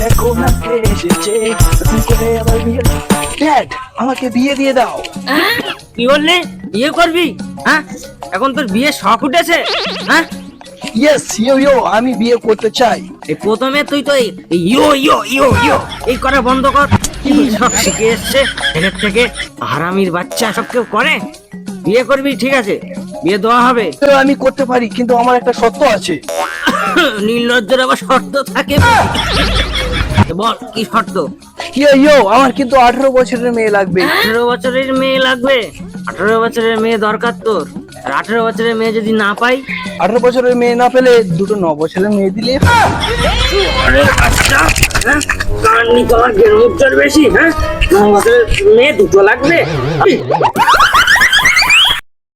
দেখো না কে এসেছে, ড্যাড আমাকে বিয়ে দিয়ে দাও। কি বললে? বিয়ে করবি? হ্যাঁ, এখন তোর বিয়ে শখ উঠেছে? হ্যাঁ, ইয়েস ইয়ো আমি বিয়ে করতে চাই। এই প্রথমে তুই তো এই ইয়ো ইয়ো ইয়ো ইয়ো এই করা বন্ধ কর। কি সব শিখে এসছে এদের থেকে, হারামির বাচ্চা সব কেউ করে। বিয়ে করবি, ঠিক আছে, বিয়ে দেওয়া হবে। তো আমি করতে পারি, কিন্তু আমার একটা শর্ত আছে। নির্লজ্জের আবার শর্ত থাকে? বল কি শর্ত? ইয়ো আমার কিন্তু 18 বছরের মেয়ে লাগবে। 18 বছরের মেয়ে লাগবে? 18 বছরের মেয়ে দরকার তোর? আর 18 বছরের মেয়ে যদি না পাই? 18 বছরের মেয়ে না পেলে দুটো 9 বছরের মেয়ে দিলে। তোমার বেশি, হ্যাঁ, 9 বছরের মেয়ে দুটো লাগবে?